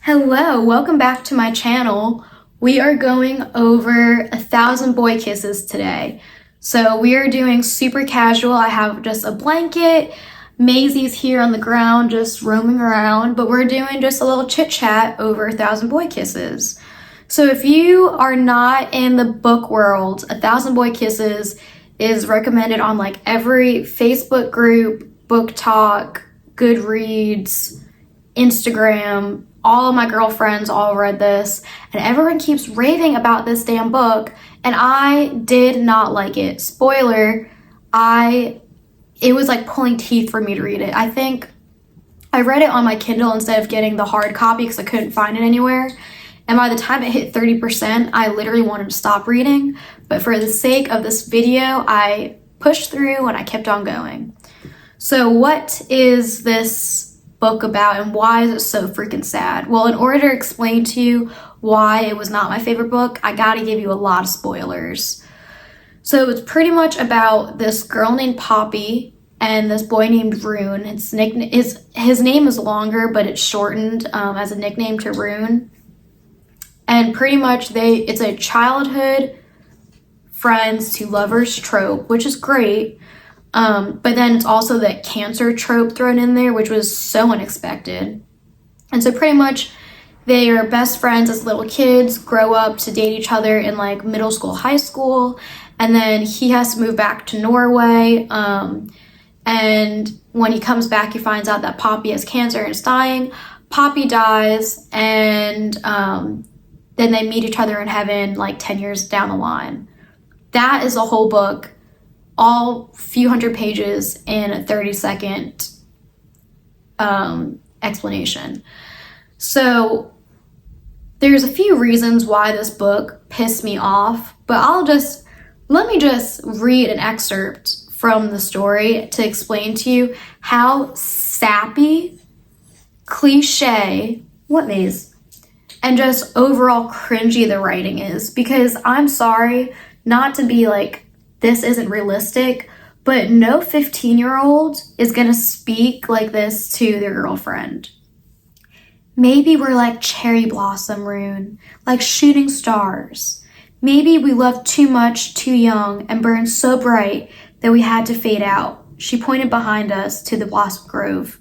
Hello, welcome back to my channel. We are going over 1,000 boy kisses today. So we are doing super casual. I have just a blanket. Maisie's here on the ground just roaming around, but we're doing just a little chit chat over 1,000 boy kisses. So if you are not in the book world, 1,000 boy kisses is recommended on like every Facebook group, book talk, Goodreads, Instagram. All of my girlfriends all read this, and everyone keeps raving about this damn book, and I did not like it. Spoiler, it was like pulling teeth for me to read it. I think I read it on my Kindle instead of getting the hard copy because I couldn't find it anywhere. And by the time it hit 30%, I literally wanted to stop reading. But for the sake of this video, I pushed through and I kept on going. So what is this book about and why is it so freaking sad? Well, in order to explain to you why it was not my favorite book, I gotta give you a lot of spoilers. So it's pretty much about this girl named Poppy and this boy named Rune. His name is longer, but it's shortened as a nickname to Rune. And pretty much it's a childhood friends to lovers trope, which is great. But then it's also that cancer trope thrown in there, which was so unexpected. And so pretty much they are best friends as little kids, grow up to date each other in like middle school, high school. And then he has to move back to Norway. And when he comes back, he finds out that Poppy has cancer and is dying. Poppy dies, and then they meet each other in heaven like 10 years down the line. That is a whole book. All few hundred pages in a 30-second explanation. So there's a few reasons why this book pissed me off, but let me just read an excerpt from the story to explain to you how sappy, cliche, and just overall cringy the writing is. Because I'm sorry, not to be like, this isn't realistic, but no 15-year-old is gonna speak like this to their girlfriend. Maybe we're like cherry blossom, Rune, like shooting stars. Maybe we loved too much, too young, and burned so bright that we had to fade out. She pointed behind us to the blossom grove.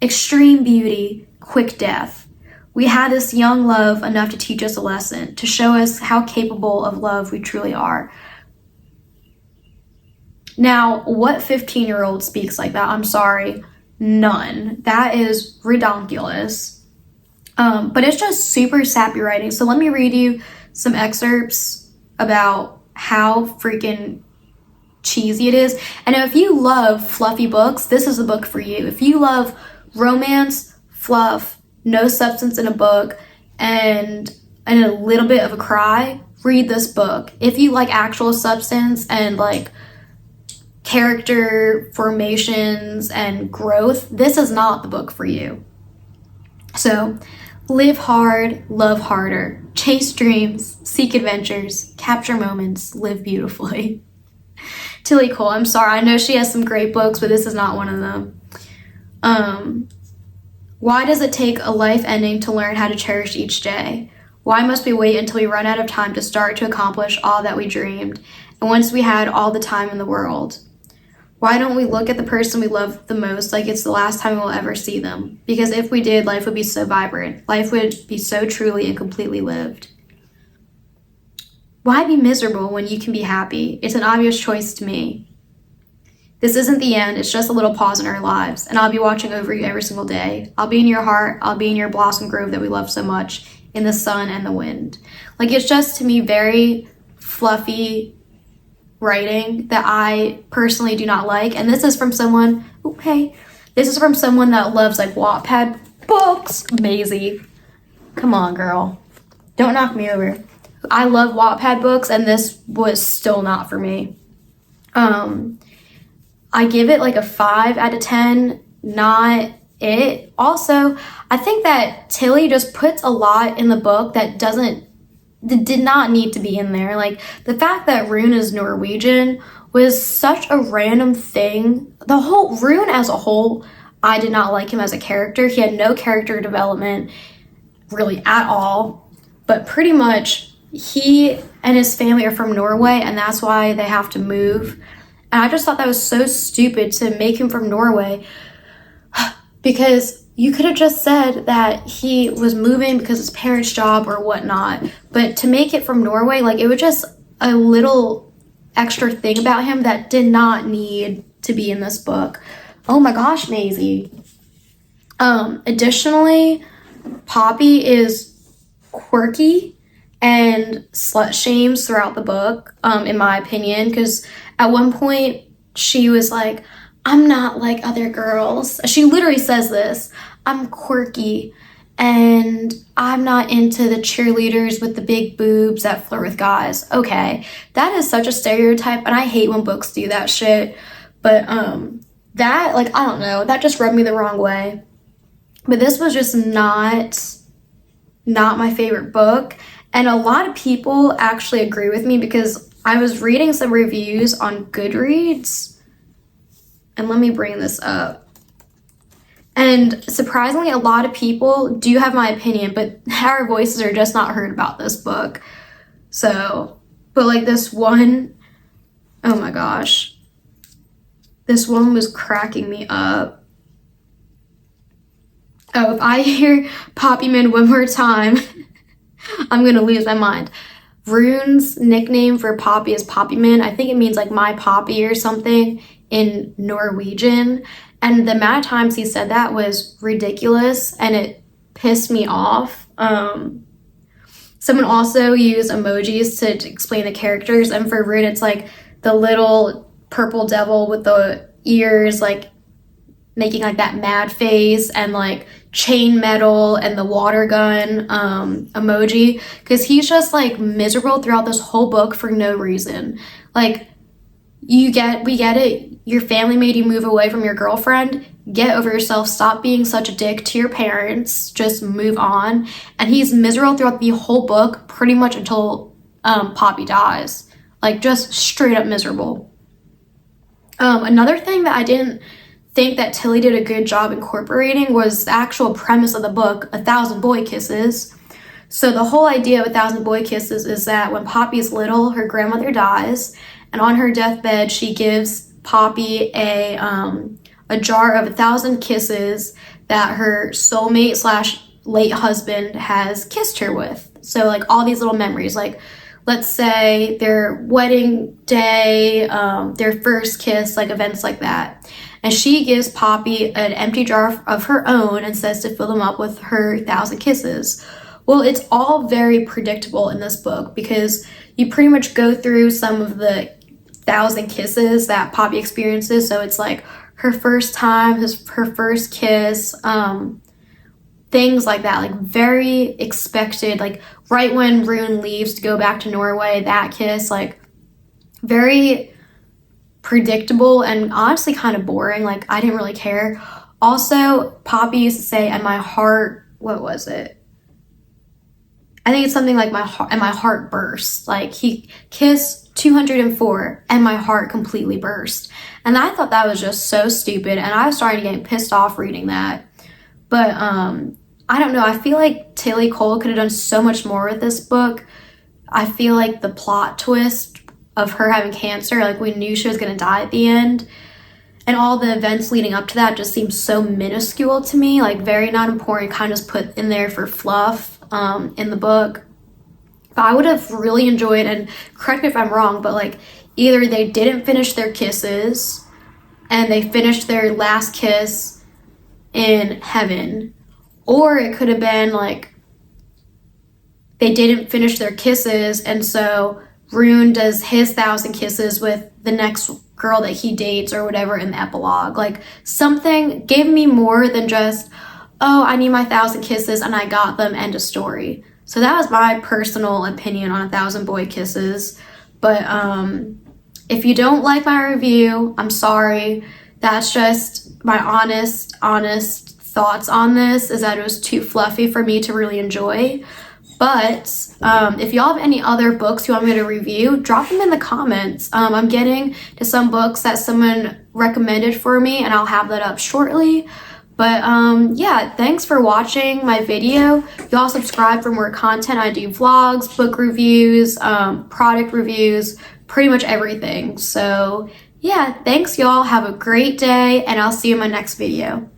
Extreme beauty, quick death. We had this young love enough to teach us a lesson, to show us how capable of love we truly are. Now, what 15-year-old speaks like that? I'm sorry, none. That is redonkulous. But it's just super sappy writing. So let me read you some excerpts about how freaking cheesy it is. And if you love fluffy books, this is a book for you. If you love romance, fluff, no substance in a book, and a little bit of a cry, read this book. If you like actual substance and like character formations and growth, this is not the book for you. So live hard, love harder, chase dreams, seek adventures, capture moments, live beautifully. Tilly Cole, I'm sorry, I know she has some great books, but this is not one of them. Why does it take a life ending to learn how to cherish each day? Why must we wait until we run out of time to start to accomplish all that we dreamed, and once we had all the time in the world? Why don't we look at the person we love the most like it's the last time we'll ever see them? Because if we did, life would be so vibrant. Life would be so truly and completely lived. Why be miserable when you can be happy? It's an obvious choice to me. This isn't the end, it's just a little pause in our lives, and I'll be watching over you every single day. I'll be in your heart, I'll be in your blossom grove that we love so much, in the sun and the wind. Like, it's just, to me, very fluffy writing that I personally do not like. And this is from someone, this is from someone that loves like Wattpad books. Maisie, come on, girl, don't knock me over. I love Wattpad books, and this was still not for me. I give it like a 5 out of 10, not it. Also, I think that Tilly just puts a lot in the book that did not need to be in there. Like, the fact that Rune is Norwegian was such a random thing. The whole Rune as a whole, I did not like him as a character. He had no character development. really at all, but pretty much he and his family are from Norway, and that's why they have to move. And I just thought that was so stupid to make him from Norway, because you could have just said that he was moving because his parents' job or whatnot. But to make it from Norway, like, it was just a little extra thing about him that did not need to be in this book. Oh my gosh, Maisie. Additionally, Poppy is quirky and slut shames throughout the book, in my opinion, because at one point she was like, I'm not like other girls. She literally says this, I'm quirky and I'm not into the cheerleaders with the big boobs that flirt with guys. Okay, that is such a stereotype, and I hate when books do that shit. But that, like, I don't know, that just rubbed me the wrong way. But this was just not my favorite book. And a lot of people actually agree with me, because I was reading some reviews on Goodreads. And let me bring this up. And surprisingly, a lot of people do have my opinion, but our voices are just not heard about this book. So, but like this one, oh my gosh. This one was cracking me up. Oh, if I hear Poppyman one more time, I'm gonna lose my mind. Rune's nickname for Poppy is Poppyman. I think it means like my Poppy or something in Norwegian. And the amount of times he said that was ridiculous, and it pissed me off. Someone also used emojis to explain the characters, and for Rune, it's like the little purple devil with the ears, like making like that mad face, and like chain metal and the water gun emoji, because he's just like miserable throughout this whole book for no reason. Like, we get it. Your family made you move away from your girlfriend. Get over yourself. Stop being such a dick to your parents. Just move on. And he's miserable throughout the whole book, pretty much until Poppy dies. Like, just straight up miserable. Another thing that I didn't think that Tilly did a good job incorporating was the actual premise of the book, 1,000 Boy Kisses. So the whole idea of 1,000 Boy Kisses is that when Poppy's little, her grandmother dies, and on her deathbed, she gives Poppy a jar of 1,000 kisses that her soulmate / late husband has kissed her with. So like all these little memories, like let's say their wedding day, their first kiss, like events like that. And she gives Poppy an empty jar of her own and says to fill them up with her 1,000 kisses. Well, it's all very predictable in this book, because you pretty much go through some of the 1,000 kisses that Poppy experiences. So it's like her first time, her first kiss, things like that, like very expected, like right when Rune leaves to go back to Norway, that kiss, like very predictable and honestly kind of boring. Like, I didn't really care. Also, Poppy used to say, and my heart, what was it? I think it's something like my heart burst. Like, he kissed 204 and my heart completely burst. And I thought that was just so stupid, and I was starting to get pissed off reading that. But I don't know, I feel like Tilly Cole could have done so much more with this book. I feel like the plot twist of her having cancer, like we knew she was going to die at the end, and all the events leading up to that just seemed so minuscule to me, like very not important, kind of just put in there for fluff in the book. But I would have really enjoyed, and correct me if I'm wrong, but like either they didn't finish their kisses and they finished their last kiss in heaven, or it could have been like they didn't finish their kisses, and so Rune does his 1,000 kisses with the next girl that he dates or whatever in the epilogue. Like, something gave me more than just, oh, I need my 1,000 kisses and I got them, end of story. So that was my personal opinion on 1,000 Boy Kisses. But if you don't like my review, I'm sorry. That's just my honest thoughts on this, is that it was too fluffy for me to really enjoy. But if y'all have any other books you want me to review, drop them in the comments. I'm getting to some books that someone recommended for me, and I'll have that up shortly. But yeah, thanks for watching my video. Y'all subscribe for more content. I do vlogs, book reviews, product reviews, pretty much everything. So yeah, thanks y'all. Have a great day, and I'll see you in my next video.